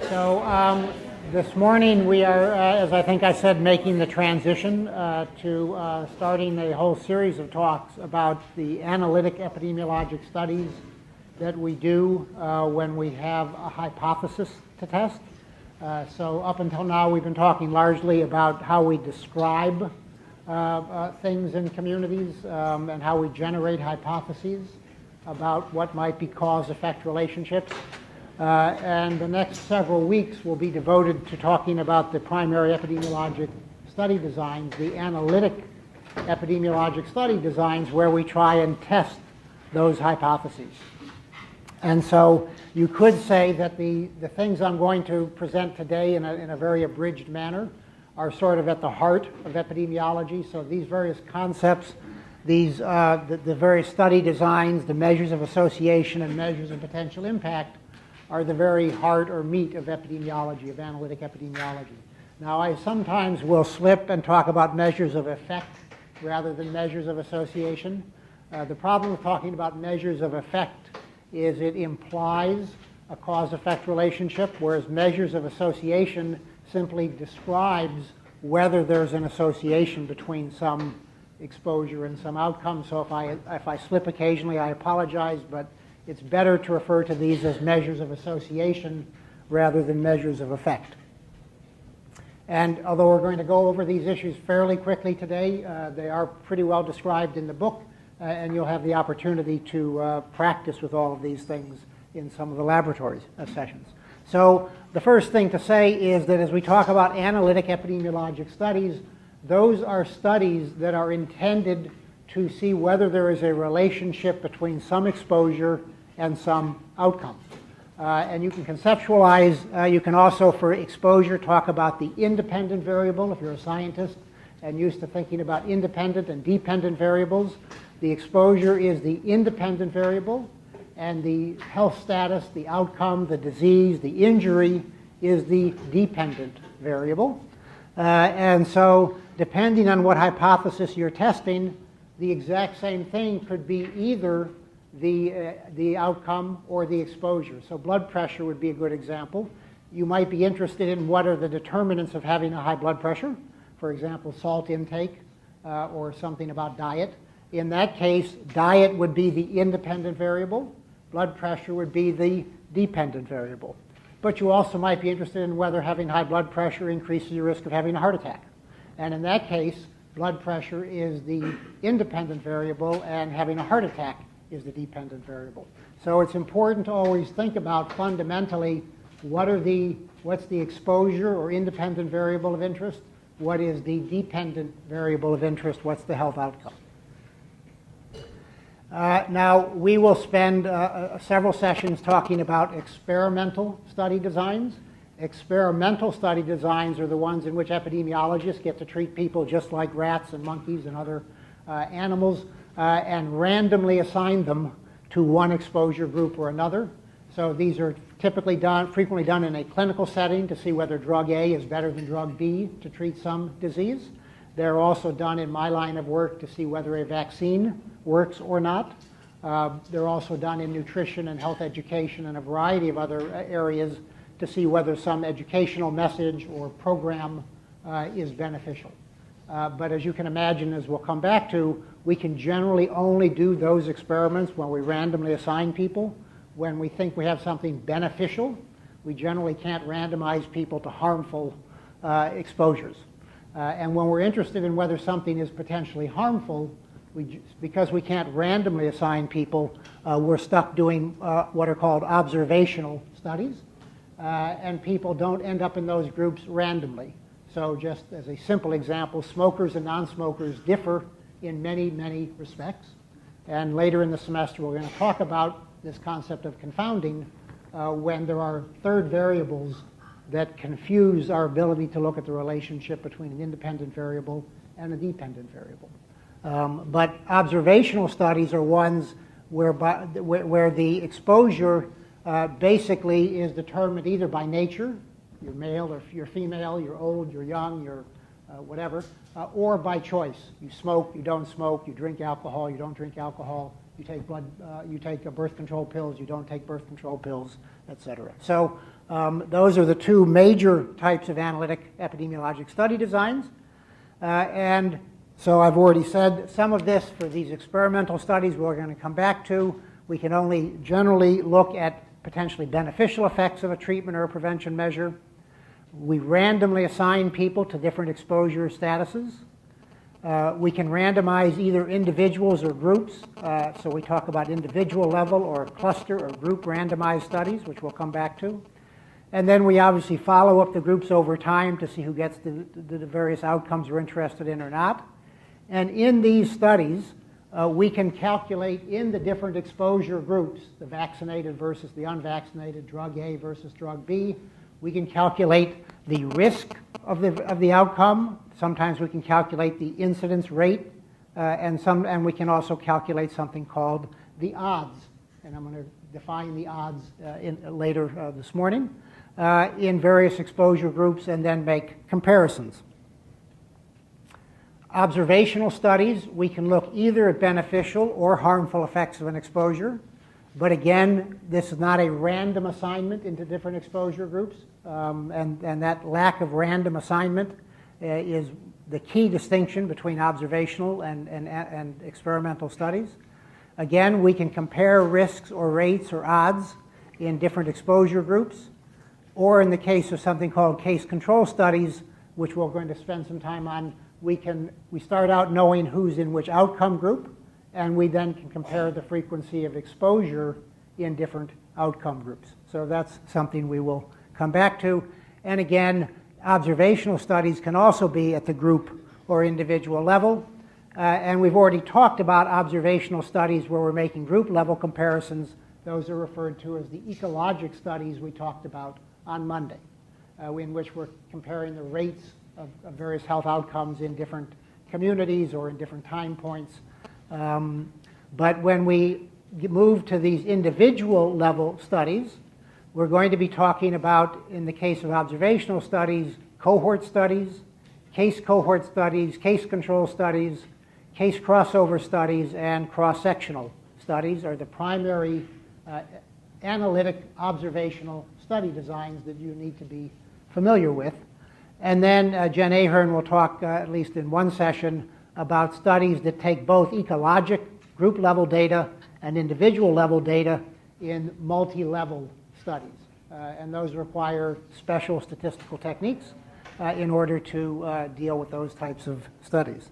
This morning we are, as I think I said, making the transition to starting a whole series of talks about the analytic epidemiologic studies that we do when we have a hypothesis to test. So up until now we've been talking largely about how we describe things in communities and how we generate hypotheses about what might be cause-effect relationships. And the next several weeks will be devoted to talking about the primary epidemiologic study designs, the analytic epidemiologic study designs, where we try and test those hypotheses. And so you could say that the things I'm going to present today in a very abridged manner are sort of at the heart of epidemiology. So these various concepts, these the various study designs, the measures of association and measures of potential impact are the very heart or meat of epidemiology, of analytic epidemiology. Now, I sometimes will slip and talk about measures of effect rather than measures of association. The problem with talking about measures of effect is it implies a cause-effect relationship, whereas measures of association simply describes whether there's an association between some exposure and some outcome. So if I slip occasionally, I apologize, but it's better to refer to these as measures of association rather than measures of effect. And although we're going to go over these issues fairly quickly today, they are pretty well described in the book, and you'll have the opportunity to practice with all of these things in some of the laboratory sessions. So the first thing to say is that as we talk about analytic epidemiologic studies, those are studies that are intended to see whether there is a relationship between some exposure and some outcome. And you can conceptualize, you can also for exposure talk about the independent variable if you're a scientist and used to thinking about independent and dependent variables. The exposure is the independent variable, and the health status, the outcome, the disease, the injury is the dependent variable. And so depending on what hypothesis you're testing, the exact same thing could be either the outcome or the exposure. So blood pressure would be a good example. You might be interested in what are the determinants of having a high blood pressure, for example, salt intake or something about diet. In that case, diet would be the independent variable. Blood pressure would be the dependent variable. But you also might be interested in whether having high blood pressure increases your risk of having a heart attack. And in that case, blood pressure is the independent variable, and having a heart attack is the dependent variable. So it's important to always think about fundamentally what's the exposure or independent variable of interest, what is the dependent variable of interest, what's the health outcome. Now, we will spend several sessions talking about experimental study designs. Experimental study designs are the ones in which epidemiologists get to treat people just like rats and monkeys and other animals and randomly assign them to one exposure group or another. So these are frequently done in a clinical setting to see whether drug A is better than drug B to treat some disease. They're also done in my line of work to see whether a vaccine works or not. They're also done in nutrition and health education and a variety of other areas to see whether some educational message or program is beneficial. But as you can imagine, as we'll come back to, we can generally only do those experiments when we randomly assign people. When we think we have something beneficial, we generally can't randomize people to harmful exposures. And when we're interested in whether something is potentially harmful, because we can't randomly assign people, we're stuck doing what are called observational studies. And people don't end up in those groups randomly. So just as a simple example, smokers and non-smokers differ in many, many respects. And later in the semester, we're going to talk about this concept of confounding when there are third variables that confuse our ability to look at the relationship between an independent variable and a dependent variable. But observational studies are ones where the exposure basically is determined either by nature, you're male or you're female, you're old, you're young, you're whatever, or by choice. You smoke, you don't smoke, you drink alcohol, you don't drink alcohol, you take birth control pills, you don't take birth control pills, etc. So Those are the two major types of analytic epidemiologic study designs. And so I've already said some of this for these experimental studies we're going to come back to. We can only generally look at potentially beneficial effects of a treatment or a prevention measure. We randomly assign people to different exposure statuses. We can randomize either individuals or groups. So we talk about individual level or cluster or group randomized studies, which we'll come back to. And then we obviously follow up the groups over time to see who gets the various outcomes we're interested in or not. And in these studies, we can calculate in the different exposure groups, the vaccinated versus the unvaccinated, drug A versus drug B, we can calculate the risk of the outcome. Sometimes we can calculate the incidence rate, and we can also calculate something called the odds. And I'm going to define the odds later this morning in various exposure groups and then make comparisons. Observational studies, we can look either at beneficial or harmful effects of an exposure. But again, this is not a random assignment into different exposure groups. And that lack of random assignment is the key distinction between observational and experimental studies. Again, we can compare risks or rates or odds in different exposure groups. Or in the case of something called case control studies, which we're going to spend some time on, we start out knowing who's in which outcome group, and we then can compare the frequency of exposure in different outcome groups. So that's something we will come back to. And again, observational studies can also be at the group or individual level. And we've already talked about observational studies where we're making group level comparisons. Those are referred to as the ecologic studies we talked about on Monday, in which we're comparing the rates of various health outcomes in different communities or in different time points. But when we move to these individual level studies, we're going to be talking about, in the case of observational studies, cohort studies, case cohort studies, case control studies, case crossover studies, and cross-sectional studies are the primary analytic observational study designs that you need to be familiar with. And then Jen Ahern will talk, at least in one session, about studies that take both ecologic group level data and individual level data in multi-level studies. And those require special statistical techniques in order to deal with those types of studies.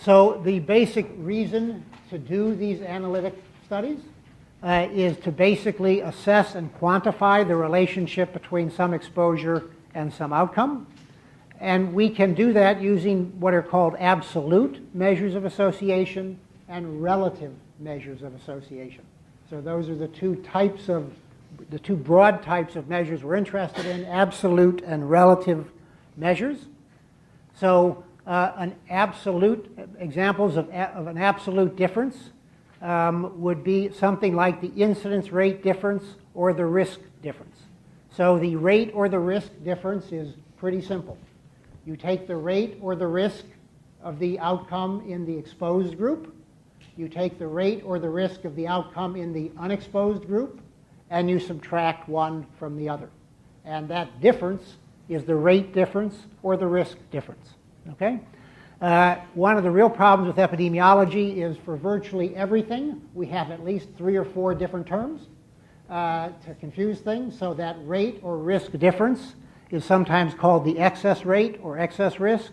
So the basic reason to do these analytic studies is to basically assess and quantify the relationship between some exposure and some outcome. And we can do that using what are called absolute measures of association and relative measures of association. So those are the two broad types of measures we're interested in, absolute and relative measures. So examples of an absolute difference would be something like the incidence rate difference or the risk difference. So the rate or the risk difference is pretty simple. You take the rate or the risk of the outcome in the exposed group, you take the rate or the risk of the outcome in the unexposed group, and you subtract one from the other. And that difference is the rate difference or the risk difference. Okay? One of the real problems with epidemiology is for virtually everything, we have at least 3 or 4 different terms to confuse things. So that rate or risk difference is sometimes called the excess rate or excess risk,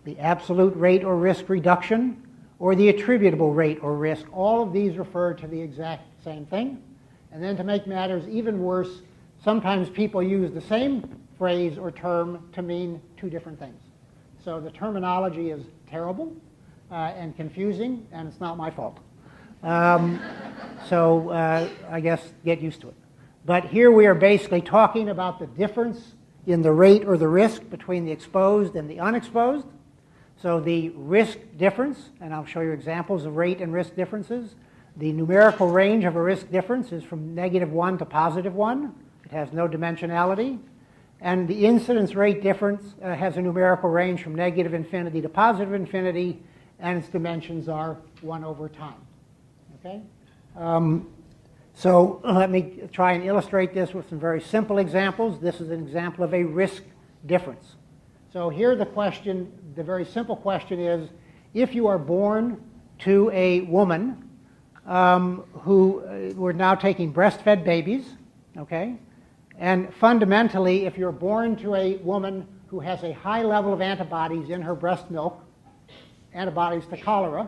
the absolute rate or risk reduction, or the attributable rate or risk. All of these refer to the exact same thing. And then to make matters even worse, sometimes people use the same phrase or term to mean 2 different things. So the terminology is terrible and confusing, and it's not my fault. So I guess get used to it. But here we are basically talking about the difference in the rate or the risk between the exposed and the unexposed. So the risk difference, and I'll show you examples of rate and risk differences. The numerical range of a risk difference is from -1 to +1. It has no dimensionality. And the incidence rate difference has a numerical range from -infinity to +infinity, and its dimensions are 1 over time. Okay? So let me try and illustrate this with some very simple examples. This is an example of a risk difference. So here the question, the very simple question is, if you are born to a woman who we're now taking breastfed babies, okay? And fundamentally, if you're born to a woman who has a high level of antibodies in her breast milk, antibodies to cholera,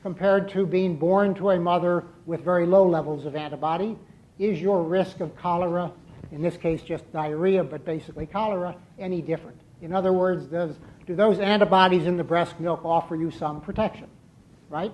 compared to being born to a mother with very low levels of antibody, is your risk of cholera, in this case just diarrhea, but basically cholera, any different? In other words, do those antibodies in the breast milk offer you some protection, right?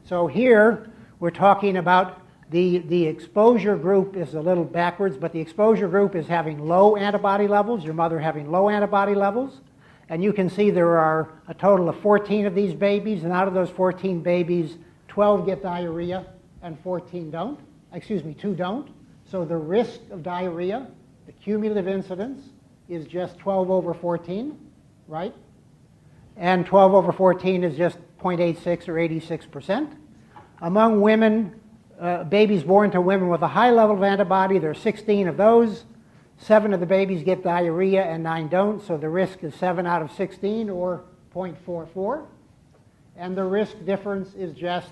So here we're talking about the exposure group is a little backwards, but the exposure group is having low antibody levels, your mother having low antibody levels. And you can see there are a total of 14 of these babies, and out of those 14 babies, 12 get diarrhea and 14 don't. Excuse me, 2 don't. So the risk of diarrhea, the cumulative incidence, is just 12 over 14, right? And 12 over 14 is just 0.86 or 86%. Among women, babies born to women with a high level of antibody, there are 16 of those. 7 of the babies get diarrhea and 9 don't, so the risk is 7 out of 16, or 0.44. And the risk difference is just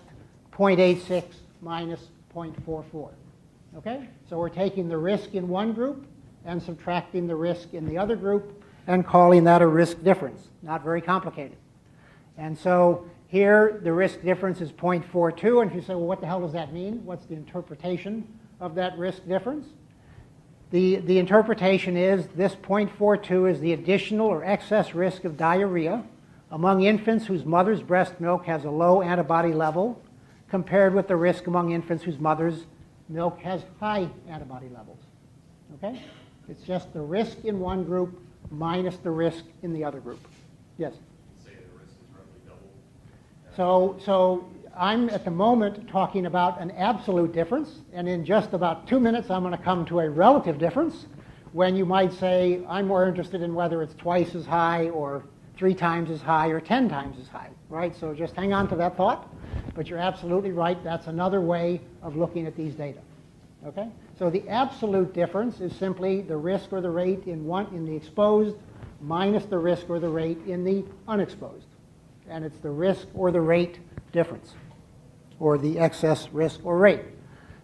0.86 minus 0.44. Okay? So we're taking the risk in one group and subtracting the risk in the other group and calling that a risk difference. Not very complicated. And so here the risk difference is 0.42, and if you say, well, what the hell does that mean? What's the interpretation of that risk difference? The interpretation is this 0.42 is the additional or excess risk of diarrhea among infants whose mother's breast milk has a low antibody level compared with the risk among infants whose mother's milk has high antibody levels. Okay? It's just the risk in one group minus the risk in the other group. Yes? Say the risk is roughly double. So I'm at the moment talking about an absolute difference, and in just about 2 minutes I'm going to come to a relative difference, when you might say I'm more interested in whether it's twice as high or 3 times as high or 10 times as high, right? So just hang on to that thought, but you're absolutely right. That's another way of looking at these data. Okay? So the absolute difference is simply the risk or the rate in the exposed minus the risk or the rate in the unexposed. And it's the risk or the rate difference, or the excess risk or rate.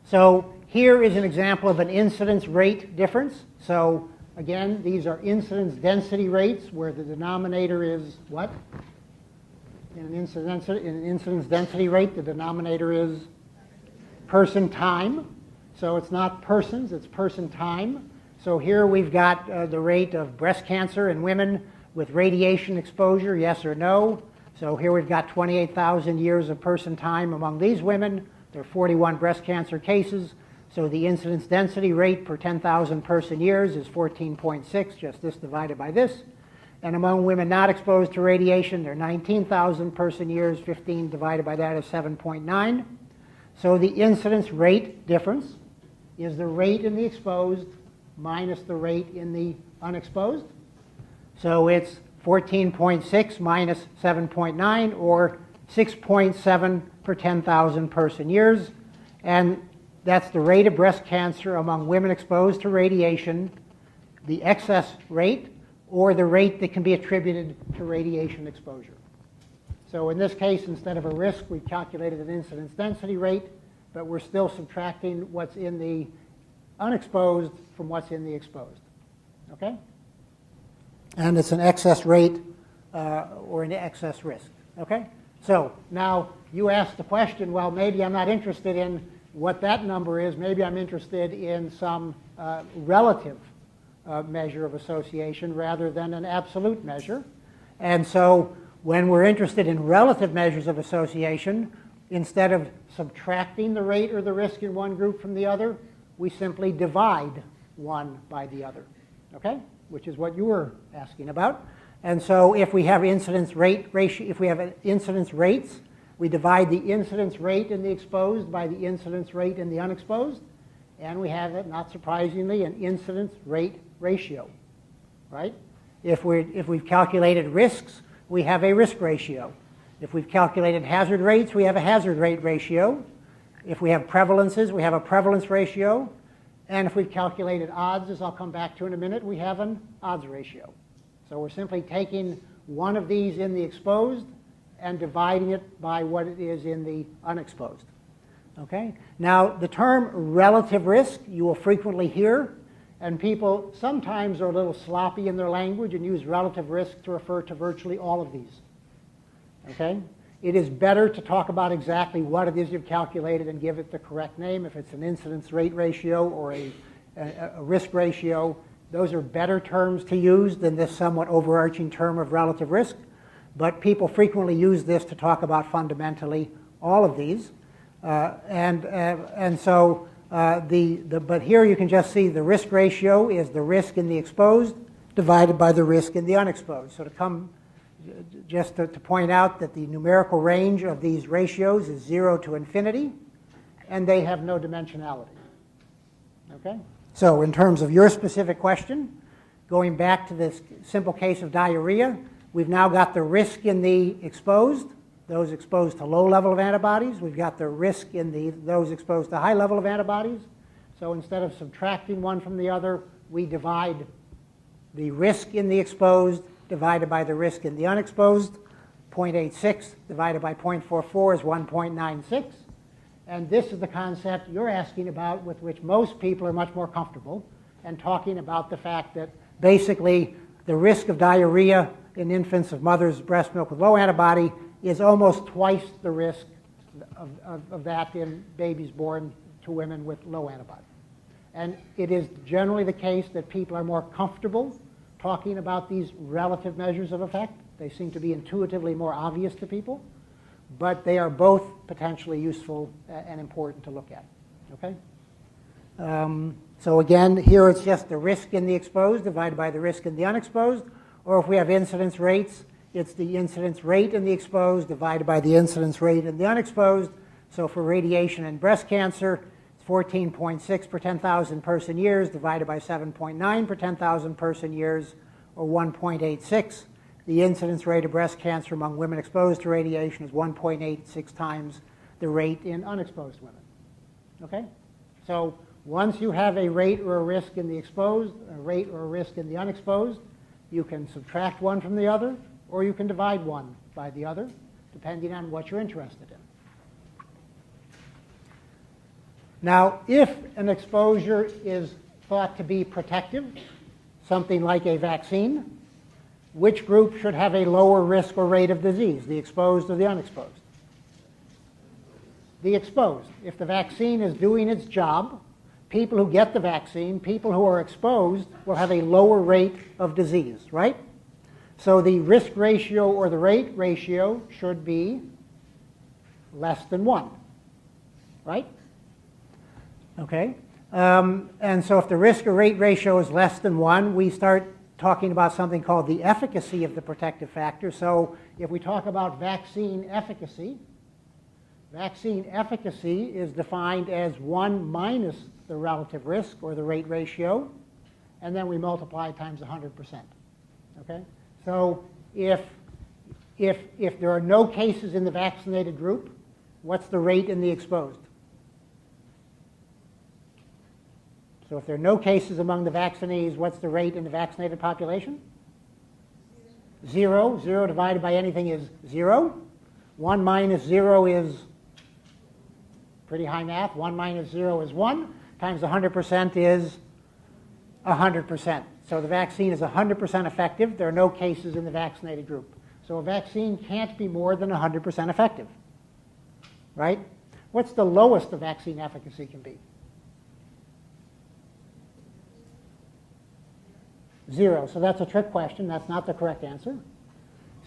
So here is an example of an incidence rate difference. So again, these are incidence density rates where the denominator is what? In an incidence density rate, the denominator is person time. So it's not persons, it's person time. So here we've got the rate of breast cancer in women with radiation exposure, yes or no. So here we've got 28,000 years of person time among these women. There are 41 breast cancer cases. So the incidence density rate per 10,000 person years is 14.6, just this divided by this. And among women not exposed to radiation, there are 19,000 person years. 15 divided by that is 7.9. So the incidence rate difference is the rate in the exposed minus the rate in the unexposed. So it's 14.6 minus 7.9, or 6.7 per 10,000 person years. And that's the rate of breast cancer among women exposed to radiation, the excess rate, or the rate that can be attributed to radiation exposure. So in this case, instead of a risk, we calculated an incidence density rate, but we're still subtracting what's in the unexposed from what's in the exposed. Okay? And it's an excess rate or an excess risk. Okay? So now you ask the question, well, maybe I'm not interested in what that number is. Maybe I'm interested in some relative measure of association rather than an absolute measure. And so when we're interested in relative measures of association, instead of subtracting the rate or the risk in one group from the other, we simply divide one by the other, okay? Which is what you were asking about. And so if we have incidence rate ratio, if we have incidence rates, we divide the incidence rate in the exposed by the incidence rate in the unexposed, and we have, it, not surprisingly, an incidence rate ratio, right? If we've calculated risks, we have a risk ratio. If we've calculated hazard rates, we have a hazard rate ratio. If we have prevalences, we have a prevalence ratio. And if we've calculated odds, as I'll come back to in a minute, we have an odds ratio. So we're simply taking one of these in the exposed and dividing it by what it is in the unexposed. Okay? Now, the term relative risk you will frequently hear, and people sometimes are a little sloppy in their language and use relative risk to refer to virtually all of these. Okay? It is better to talk about exactly what it is you've calculated and give it the correct name. If it's an incidence rate ratio or a risk ratio, those are better terms to use than this somewhat overarching term of relative risk. But people frequently use this to talk about fundamentally all of these. But here you can just see the risk ratio is the risk in the exposed divided by the risk in the unexposed. So to point out that the numerical range of these ratios is 0 to infinity, and they have no dimensionality. Okay? So in terms of your specific question, going back to this simple case of diarrhea, we've now got the risk in the exposed, those exposed to low level of antibodies. We've got the risk in those exposed to high level of antibodies. So instead of subtracting one from the other, we divide the risk in the exposed divided by the risk in the unexposed. 0.86 divided by 0.44 is 1.96. And this is the concept you're asking about, with which most people are much more comfortable, and talking about the fact that basically the risk of diarrhea in infants of mother's breast milk with low antibody is almost twice the risk of that in babies born to women with low antibody. And it is generally the case that people are more comfortable talking about these relative measures of effect. They seem to be intuitively more obvious to people, but they are both potentially useful and important to look at. Okay? So again, here it's just the risk in the exposed divided by the risk in the unexposed, or if we have incidence rates, it's the incidence rate in the exposed divided by the incidence rate in the unexposed. So for radiation and breast cancer, it's 14.6 per 10,000 person years divided by 7.9 per 10,000 person years, or 1.86. The incidence rate of breast cancer among women exposed to radiation is 1.86 times the rate in unexposed women. Okay? So once you have a rate or a risk in the exposed, a rate or a risk in the unexposed, you can subtract one from the other, or you can divide one by the other, depending on what you're interested in. Now, if an exposure is thought to be protective, something like a vaccine, which group should have a lower risk or rate of disease, the exposed or the unexposed? The exposed. If the vaccine is doing its job, people who get the vaccine, people who are exposed, will have a lower rate of disease, right? So the risk ratio or the rate ratio should be less than 1, right? Okay. And so if the risk or rate ratio is less than 1, we start talking about something called the efficacy of the protective factor. So if we talk about vaccine efficacy is defined as 1 minus the relative risk or the rate ratio, and then we multiply times 100%. Okay? So if there are no cases in the vaccinated group, what's the rate in the exposed? So if there are no cases among the vaccinees, what's the rate in the vaccinated population? 0. 0 divided by anything is 0. 1 minus 0 is pretty high math. 1 minus 0 is 1. Times 100% is 100%. So the vaccine is 100% effective. There are no cases in the vaccinated group. So a vaccine can't be more than 100% effective. Right? What's the lowest the vaccine efficacy can be? 0. So that's a trick question. That's not the correct answer.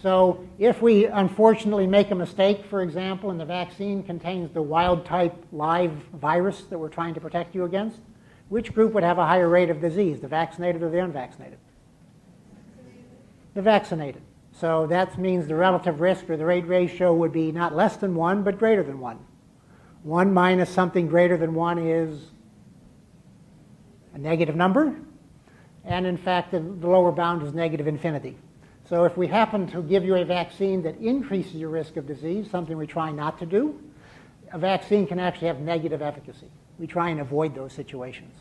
So if we unfortunately make a mistake, for example, and the vaccine contains the wild type live virus that we're trying to protect you against, which group would have a higher rate of disease, the vaccinated or the unvaccinated? The vaccinated. So that means the relative risk or the rate ratio would be not less than 1, but greater than 1. 1 minus something greater than 1 is a negative number. And in fact, the lower bound is negative infinity. So if we happen to give you a vaccine that increases your risk of disease, something we try not to do, a vaccine can actually have negative efficacy. We try and avoid those situations.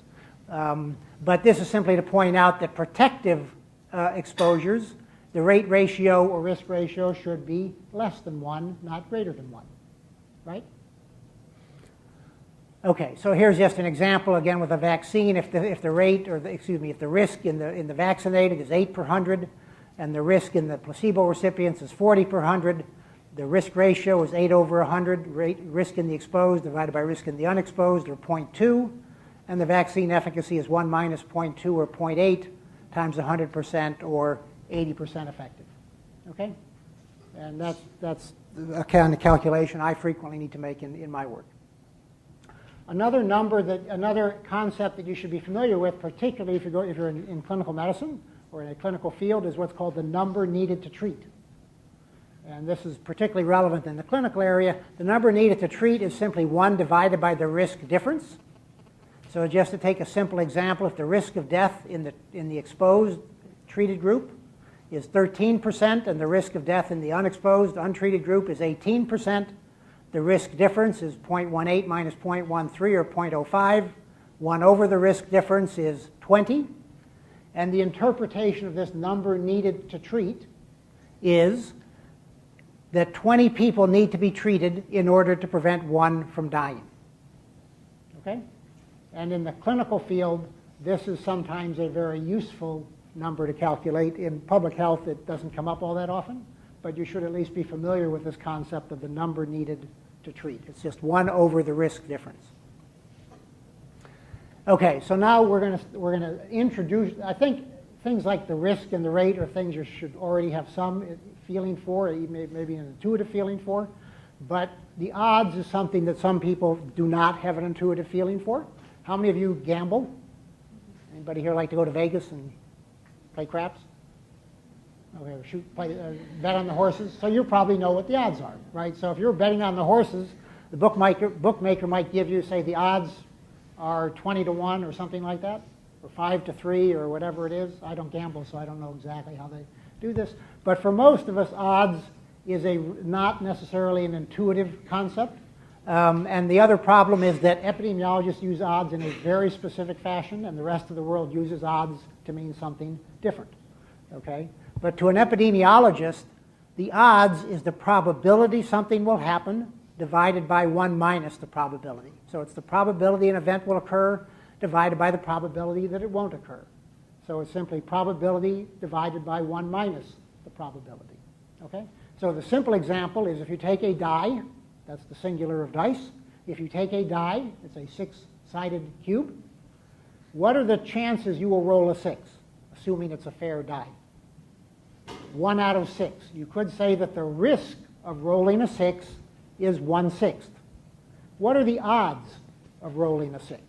But this is simply to point out that protective exposures, the rate ratio or risk ratio should be less than 1, not greater than 1, right? Okay, so here's just an example again with a vaccine. If the rate, or if the risk in the vaccinated is 8 per 100, and the risk in the placebo recipients is 40 per 100, the risk ratio is 8 over 100. Risk in the exposed divided by risk in the unexposed, or 0.2, and the vaccine efficacy is 1 minus 0.2 or 0.8 times 100% or 80% effective. Okay, and that's a kind of calculation I frequently need to make in my work. Another concept that you should be familiar with, particularly if you're in clinical medicine or in a clinical field, is what's called the number needed to treat. And this is particularly relevant in the clinical area. The number needed to treat is simply 1 divided by the risk difference. So just to take a simple example, if the risk of death in the exposed treated group is 13% and the risk of death in the unexposed untreated group is 18%, the risk difference is 0.18 minus 0.13 or 0.05. 1 over the risk difference is 20. And the interpretation of this number needed to treat is that 20 people need to be treated in order to prevent 1 from dying. Okay? And in the clinical field, this is sometimes a very useful number to calculate. In public health, it doesn't come up all that often, but you should at least be familiar with this concept of the number needed to treat. It's just 1 over the risk difference. Okay, so now we're going to introduce, I think things like the risk and the rate are things you should already have some feeling for, maybe an intuitive feeling for, but the odds is something that some people do not have an intuitive feeling for. How many of you gamble? Anybody here like to go to Vegas and play craps? Okay, bet on the horses. So you probably know what the odds are, right? So if you're betting on the horses, the bookmaker might give you, say, the odds are 20 to 1 or something like that, or 5 to 3 or whatever it is. I don't gamble, so I don't know exactly how they do this. But for most of us, odds is not necessarily an intuitive concept. And the other problem is that epidemiologists use odds in a very specific fashion, and the rest of the world uses odds to mean something different. Okay? But to an epidemiologist, the odds is the probability something will happen divided by 1 minus the probability. So it's the probability an event will occur divided by the probability that it won't occur. So it's simply probability divided by 1 minus the probability. Okay? So the simple example is if you take a die, that's the singular of dice. If you take a die, it's a 6-sided cube. What are the chances you will roll a 6, assuming it's a fair die? 1 out of 6. You could say that the risk of rolling a 6 is 1/6. What are the odds of rolling a 6?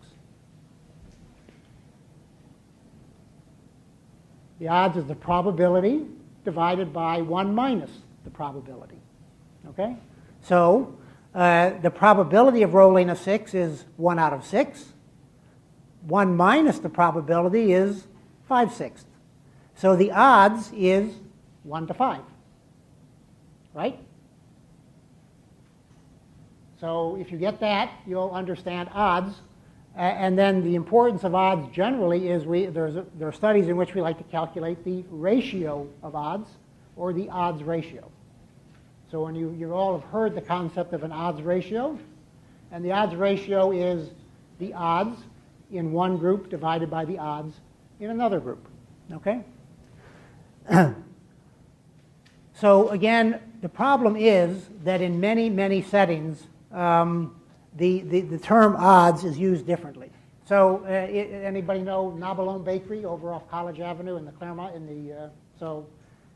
The odds is the probability divided by 1 minus the probability. Okay? So the probability of rolling a 6 is 1 out of 6. 1 minus the probability is 5/6. So the odds is 1 to 5. Right? So if you get that, you'll understand odds. And then the importance of odds generally is there are studies in which we like to calculate the ratio of odds, or the odds ratio. So when you all have heard the concept of an odds ratio, and the odds ratio is the odds in one group divided by the odds in another group. Okay? So again, the problem is that in many, many settings, the term odds is used differently. So anybody know Nabalone Bakery over off College Avenue in the Claremont? So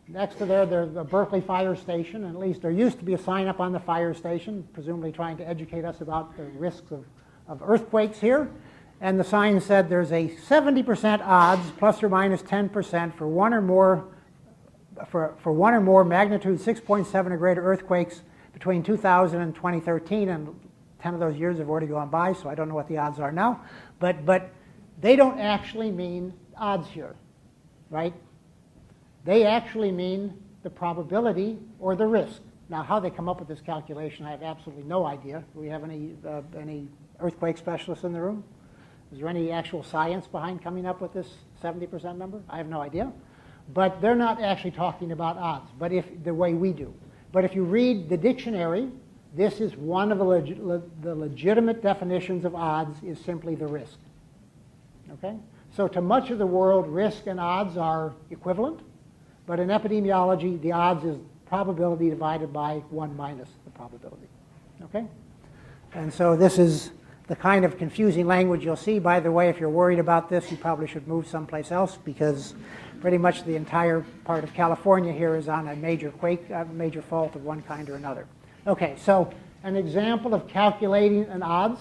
next to there's a Berkeley fire station, and at least there used to be a sign up on the fire station, presumably trying to educate us about the risks of earthquakes here. And the sign said there's a 70% odds, plus or minus 10%, for one or more magnitude 6.7 or greater earthquakes between 2000 and 2013, and 10 of those years have already gone by, so I don't know what the odds are now. But they don't actually mean odds here, right? They actually mean the probability or the risk. Now, how they come up with this calculation, I have absolutely no idea. Do we have any earthquake specialists in the room? Is there any actual science behind coming up with this 70% number? I have no idea. But they're not actually talking about odds, but the way we do. But if you read the dictionary, this is one of the legitimate definitions of odds is simply the risk. Okay? So to much of the world, risk and odds are equivalent. But in epidemiology, the odds is probability divided by 1 minus the probability. Okay? And so this is the kind of confusing language you'll see. By the way, if you're worried about this, you probably should move someplace else because pretty much the entire part of California here is on a major quake, a major fault of one kind or another. Okay, so an example of calculating an odds.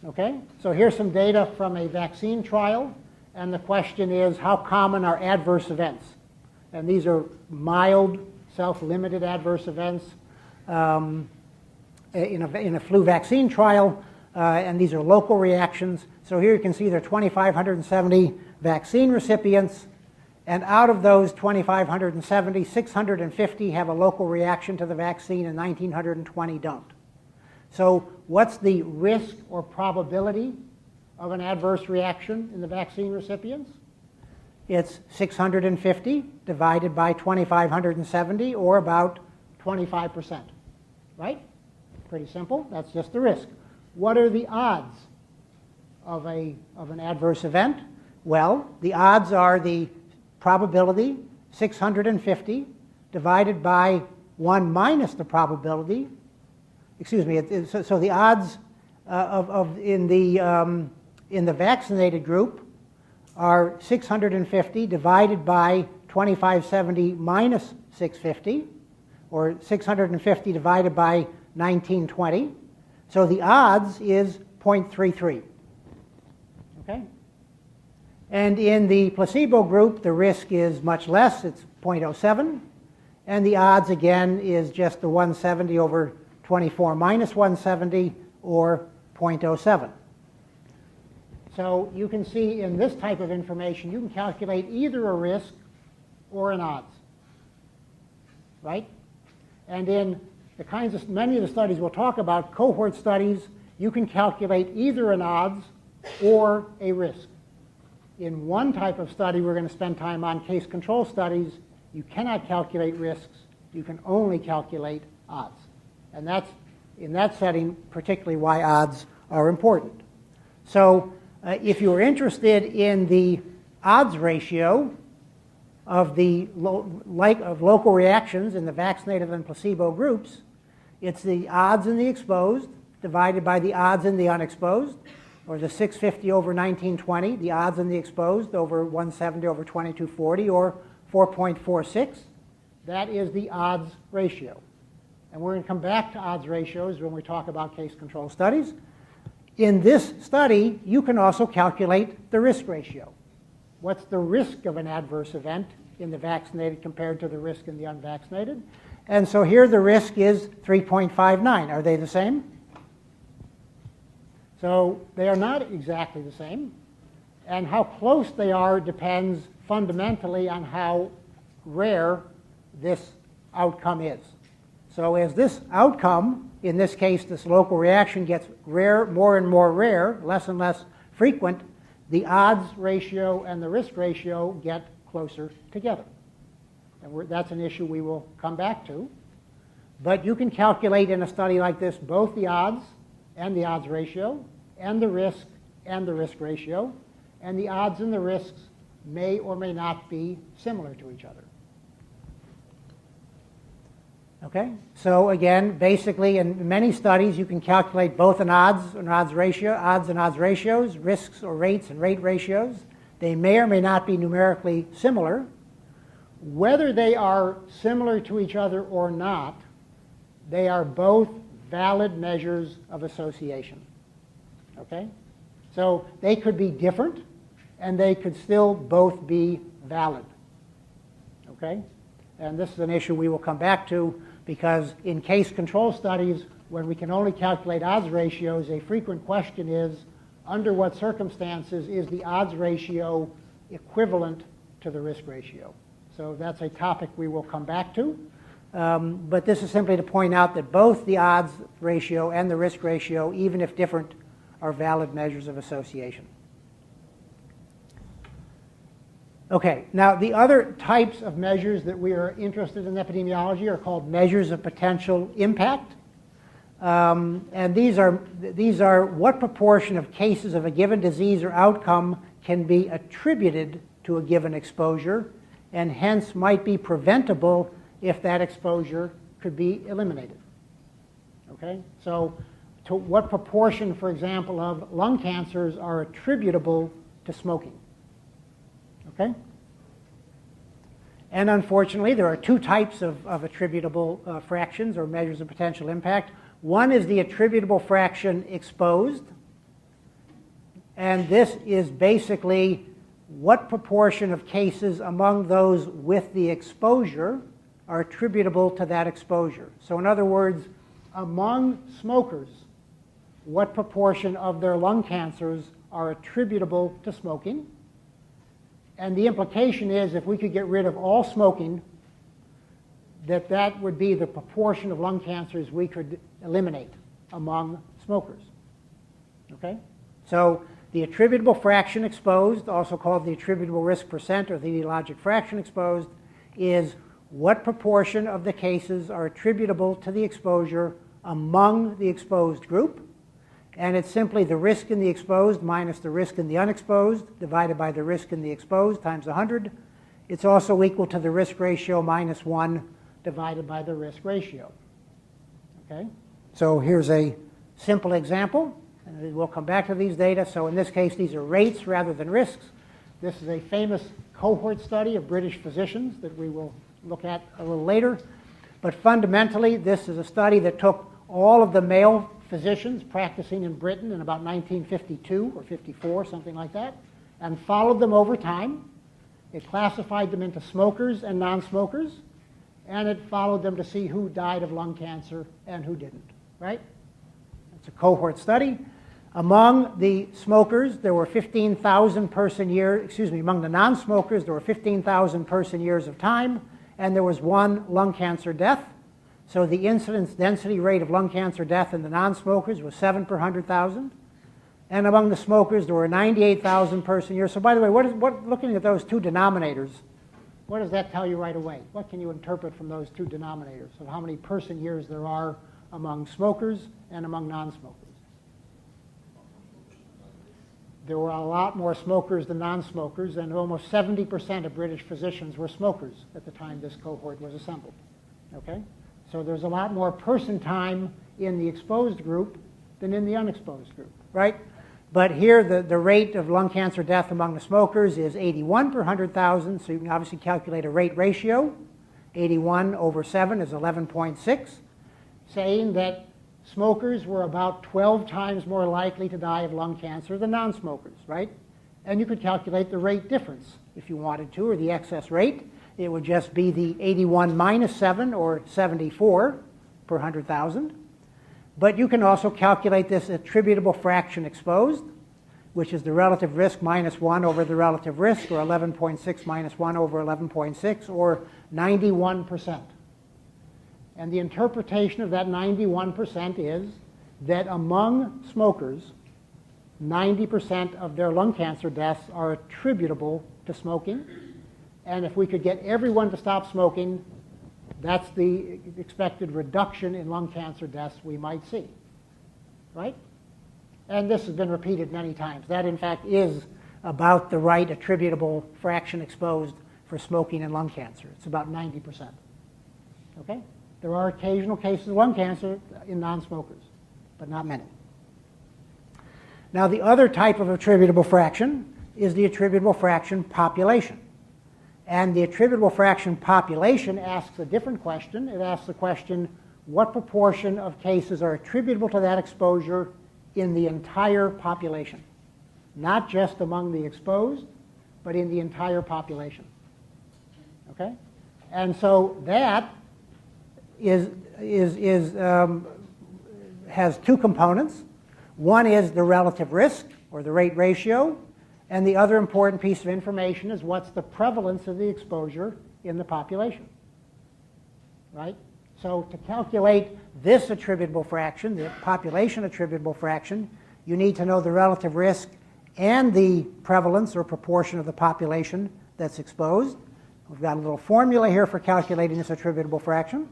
Okay, so here's some data from a vaccine trial, and the question is, how common are adverse events? And these are mild, self-limited adverse events in a flu vaccine trial, and these are local reactions. So here you can see there are 2,570 vaccine recipients, and out of those 2,570, 650 have a local reaction to the vaccine and 1,920 don't. So what's the risk or probability of an adverse reaction in the vaccine recipients? It's 650 divided by 2,570, or about 25%, right? Pretty simple. That's just the risk. What are the odds of an adverse event? Well, the odds are the probability, 650, divided by 1 minus the probability. Excuse me. So the odds in the vaccinated group are 650 divided by 2,570 minus 650, or 650 divided by 1920. So the odds is 0.33. Okay? And in the placebo group, the risk is much less. It's 0.07. And the odds, again, is just the 170 over 24 minus 170, or 0.07. So you can see in this type of information, you can calculate either a risk or an odds, right? And in the many of the studies we'll talk about, cohort studies, you can calculate either an odds or a risk. In one type of study we're going to spend time on, case control studies, you cannot calculate risks, you can only calculate odds. And that's, in that setting, particularly why odds are important. So if you're interested in the odds ratio of local reactions in the vaccinated and placebo groups, it's the odds in the exposed divided by the odds in the unexposed, or the 650 over 1920, the odds in the exposed over 170 over 2240, or 4.46. That is the odds ratio. And we're going to come back to odds ratios when we talk about case control studies. In this study, you can also calculate the risk ratio. What's the risk of an adverse event in the vaccinated compared to the risk in the unvaccinated? And so here the risk is 3.59. Are they the same? So they are not exactly the same. And how close they are depends fundamentally on how rare this outcome is. So as this outcome, in this case this local reaction, gets rare, more and more rare, less and less frequent, the odds ratio and the risk ratio get closer together. And that's an issue we will come back to. But you can calculate in a study like this both the odds and the odds ratio, and the risk and the risk ratio, and the odds and the risks may or may not be similar to each other. Okay? So again, basically in many studies you can calculate both an odds and odds ratio, odds and odds ratios, risks or rates and rate ratios. They may or may not be numerically similar. Whether they are similar to each other or not, they are both valid measures of association. Okay? So they could be different, and they could still both be valid. Okay? And this is an issue we will come back to, because in case control studies, when we can only calculate odds ratios, a frequent question is, under what circumstances is the odds ratio equivalent to the risk ratio? So that's a topic we will come back to. But this is simply to point out that both the odds ratio and the risk ratio, even if different, are valid measures of association. Okay, now the other types of measures that we are interested in epidemiology are called measures of potential impact. And these are what proportion of cases of a given disease or outcome can be attributed to a given exposure and hence might be preventable if that exposure could be eliminated. Okay, so to what proportion, for example, of lung cancers are attributable to smoking? Okay? And unfortunately, there are two types of attributable fractions or measures of potential impact. One is the attributable fraction exposed, and this is basically what proportion of cases among those with the exposure are attributable to that exposure. So in other words, among smokers, what proportion of their lung cancers are attributable to smoking? And the implication is if we could get rid of all smoking, that would be the proportion of lung cancers we could eliminate among smokers. Okay? So the attributable fraction exposed, also called the attributable risk percent or the etiologic fraction exposed, is what proportion of the cases are attributable to the exposure among the exposed group. And it's simply the risk in the exposed minus the risk in the unexposed divided by the risk in the exposed times 100. It's also equal to the risk ratio minus 1 divided by the risk ratio. Okay? So here's a simple example. And we'll come back to these data. So in this case, these are rates rather than risks. This is a famous cohort study of British physicians that we will look at a little later. But fundamentally, this is a study that took all of the male physicians practicing in Britain in about 1952 or 54, something like that, and followed them over time. It classified them into smokers and non-smokers, and it followed them to see who died of lung cancer and who didn't, right? It's a cohort study. Among the smokers, there were 15,000 person years, excuse me, among the non-smokers, there were 15,000 person years of time, and there was one lung cancer death. So the incidence density rate of lung cancer death in the non-smokers was 7 per 100,000. And among the smokers, there were 98,000 person years. So by the way, looking at those two denominators, what does that tell you right away? What can you interpret from those two denominators of how many person years there are among smokers and among non-smokers? There were a lot more smokers than non-smokers, and almost 70% of British physicians were smokers at the time this cohort was assembled. Okay? So there's a lot more person time in the exposed group than in the unexposed group, right? But here the rate of lung cancer death among the smokers is 81 per 100,000, so you can obviously calculate a rate ratio. 81 over 7 is 11.6, saying that smokers were about 12 times more likely to die of lung cancer than non-smokers, right? And you could calculate the rate difference if you wanted to, or the excess rate. It would just be the 81 minus 7, or 74 per 100,000. But you can also calculate this attributable fraction exposed, which is the relative risk minus 1 over the relative risk, or 11.6 minus 1 over 11.6, or 91%. And the interpretation of that 91% is that among smokers, 90% of their lung cancer deaths are attributable to smoking. And if we could get everyone to stop smoking, that's the expected reduction in lung cancer deaths we might see, right? And this has been repeated many times. That, in fact, is about the right attributable fraction exposed for smoking and lung cancer. It's about 90%, okay? There are occasional cases of lung cancer in non-smokers, but not many. Now, the other type of attributable fraction is the attributable fraction population. And the attributable fraction population asks a different question. It asks the question, what proportion of cases are attributable to that exposure in the entire population? Not just among the exposed, but in the entire population. Okay? And so that has two components. One is the relative risk, or the rate ratio, and the other important piece of information is what's the prevalence of the exposure in the population. right? So to calculate this attributable fraction, the population attributable fraction, you need to know the relative risk and the prevalence or proportion of the population that's exposed. We've got a little formula here for calculating this attributable fraction.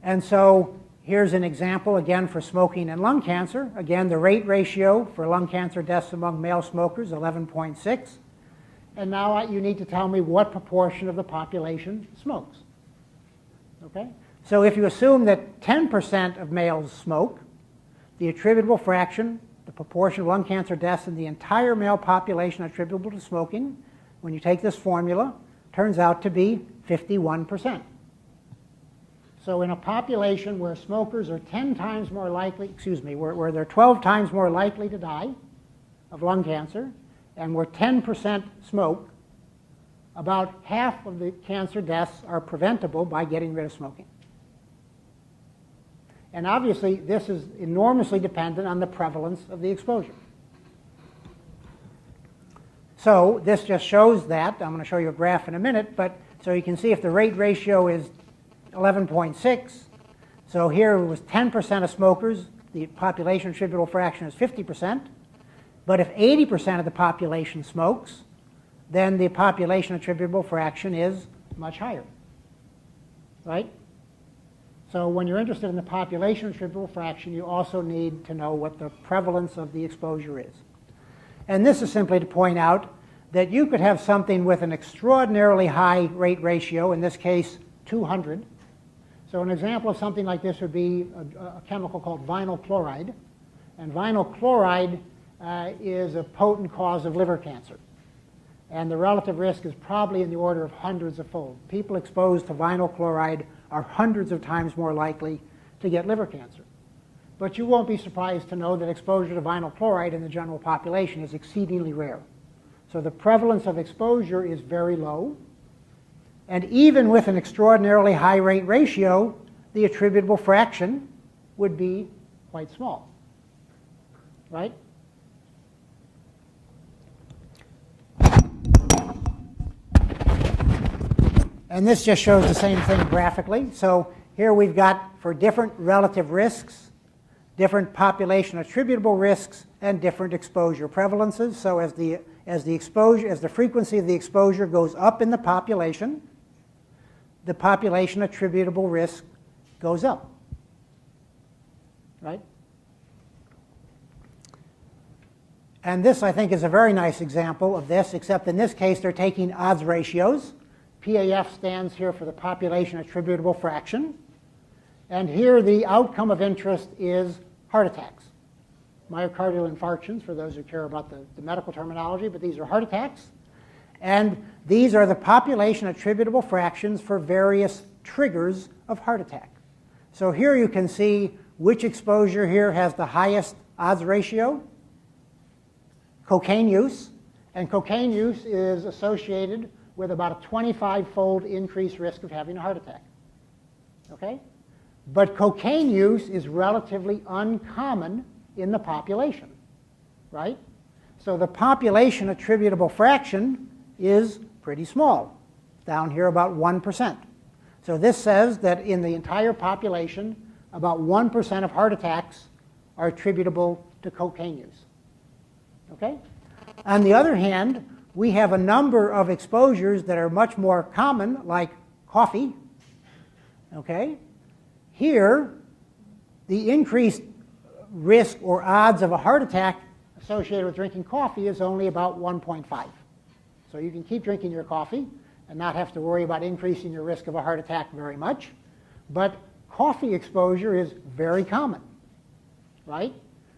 And so here's an example, again, for smoking and lung cancer. Again, the rate ratio for lung cancer deaths among male smokers, 11.6. And now you need to tell me what proportion of the population smokes. Okay? So if you assume that 10% of males smoke, the attributable fraction, the proportion of lung cancer deaths in the entire male population attributable to smoking, when you take this formula, turns out to be 51%. So in a population where smokers are 10 times more likely, where they're 12 times more likely to die of lung cancer, and where 10% smoke, about half of the cancer deaths are preventable by getting rid of smoking. And obviously, this is enormously dependent on the prevalence of the exposure. So this just shows that. I'm going to show you a graph in a minute, but so you can see if the rate ratio is 11.6, so here it was 10% of smokers, the population attributable fraction is 50%, but if 80% of the population smokes, then the population attributable fraction is much higher, right? So when you're interested in the population attributable fraction, you also need to know what the prevalence of the exposure is. And this is simply to point out that you could have something with an extraordinarily high rate ratio, in this case 200. So an example of something like this would be a chemical called vinyl chloride. And vinyl chloride is a potent cause of liver cancer. And the relative risk is probably in the order of hundreds of fold. People exposed to vinyl chloride are hundreds of times more likely to get liver cancer. But you won't be surprised to know that exposure to vinyl chloride in the general population is exceedingly rare. So the prevalence of exposure is very low. And even with an extraordinarily high rate ratio, the attributable fraction would be quite small, right? And this just shows the same thing graphically. So here we've got, for different relative risks, different population attributable risks, and different exposure prevalences. So as the frequency of the exposure goes up in the population attributable risk goes up, right? And this, I think, is a very nice example of this, except in this case they're taking odds ratios. PAF stands here for the population attributable fraction. And here the outcome of interest is heart attacks. Myocardial infarctions, for those who care about the medical terminology, but these are heart attacks. And these are the population attributable fractions for various triggers of heart attack. So here you can see which exposure here has the highest odds ratio. Cocaine use. And cocaine use is associated with about a 25-fold increased risk of having a heart attack. Okay? But cocaine use is relatively uncommon in the population, right? So the population attributable fraction is pretty small, down here about 1%. So this says that in the entire population, about 1% of heart attacks are attributable to cocaine use. Okay? On the other hand, we have a number of exposures that are much more common, like coffee. Okay? Here, the increased risk or odds of a heart attack associated with drinking coffee is only about 1.5. So you can keep drinking your coffee and not have to worry about increasing your risk of a heart attack very much. But coffee exposure is very common, right?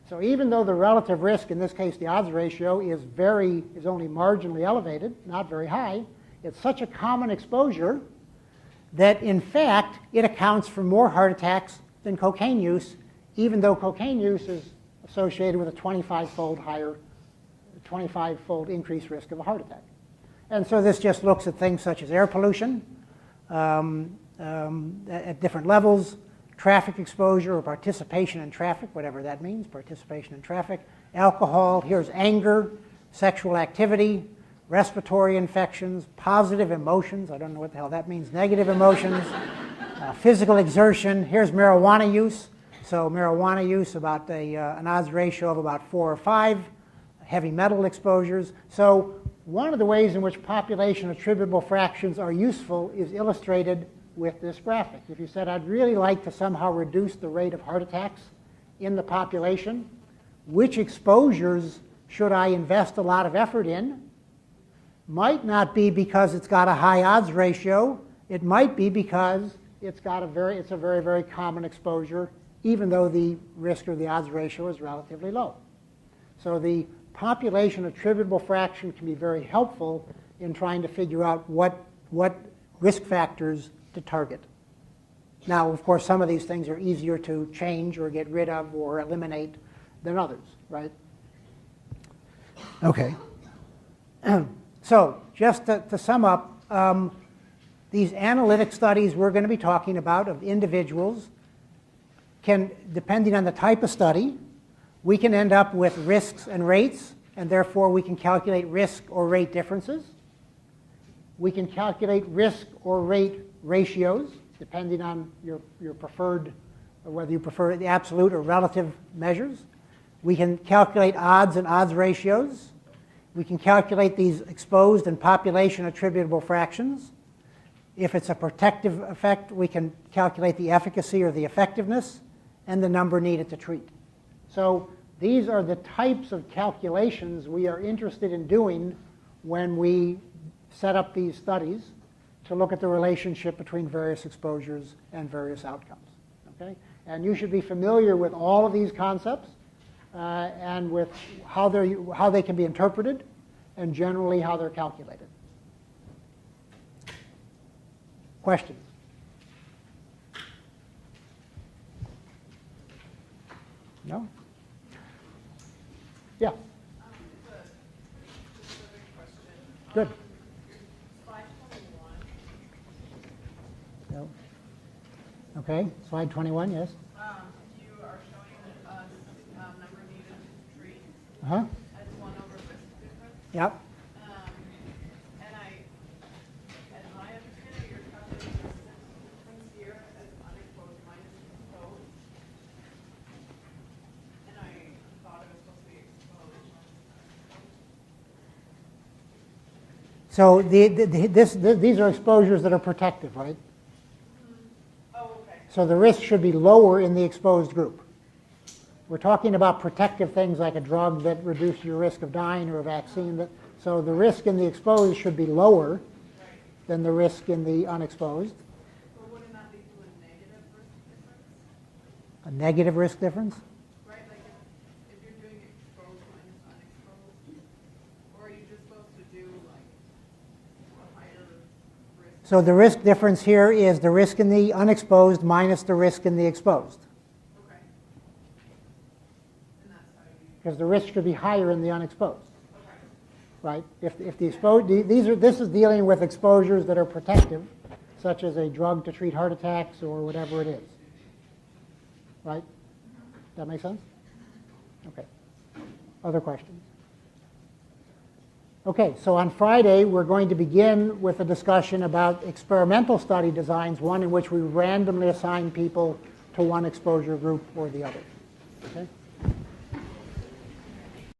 So even though the relative risk, in this case the odds ratio, is only marginally elevated, not very high, it's such a common exposure that in fact it accounts for more heart attacks than cocaine use, even though cocaine use is associated with a 25-fold increased risk of a heart attack. And so this just looks at things such as air pollution at different levels, traffic exposure or participation in traffic, whatever that means, participation in traffic, alcohol, here's anger, sexual activity, respiratory infections, positive emotions, I don't know what the hell that means, negative emotions, physical exertion. Here's marijuana use. So marijuana use, about an odds ratio of about 4 or 5, heavy metal exposures. So one of the ways in which population attributable fractions are useful is illustrated with this graphic. If you said, I'd really like to somehow reduce the rate of heart attacks in the population, which exposures should I invest a lot of effort in? Might not be because it's got a high odds ratio. It might be because it's a very, very common exposure, even though the risk or the odds ratio is relatively low. So the population attributable fraction can be very helpful in trying to figure out what risk factors to target. Now, of course, some of these things are easier to change or get rid of or eliminate than others, right? Okay. So just to sum up, these analytic studies we're going to be talking about of individuals can, depending on the type of study, we can end up with risks and rates, and therefore we can calculate risk or rate differences. We can calculate risk or rate ratios, depending on your preferred, or whether you prefer the absolute or relative measures. We can calculate odds and odds ratios. We can calculate these exposed and population attributable fractions. If it's a protective effect, we can calculate the efficacy or the effectiveness and the number needed to treat. So these are the types of calculations we are interested in doing when we set up these studies to look at the relationship between various exposures and various outcomes. Okay? And you should be familiar with all of these concepts and with how they can be interpreted and generally how they're calculated. Questions? No? Yeah. It's a specific question. Good. Slide 21. No. Okay, slide 21, yes. You are showing us number needed to treat Uh-huh. as 1 over risk difference. Yep. And as my understanding, you're calculating the difference here as unexposed minus exposed. And I thought it was supposed to be exposed. So these are exposures that are protective, right? Oh, okay. So the risk should be lower in the exposed group. We're talking about protective things like a drug that reduces your risk of dying or a vaccine. So the risk in the exposed should be lower than the risk in the unexposed. But wouldn't that lead to a negative risk difference? A negative risk difference? Right, like if you're doing exposed minus unexposed, or are you just supposed to do like a higher risk? So the risk difference here is the risk in the unexposed minus the risk in the exposed. Okay. And that's how you. Because the risk should be higher in the unexposed. Okay. Right? If the exposed, this is dealing with exposures that are protective, such as a drug to treat heart attacks or whatever it is. Right? That make sense? Okay. Other questions? Okay, so on Friday we're going to begin with a discussion about experimental study designs, one in which we randomly assign people to one exposure group or the other. Okay?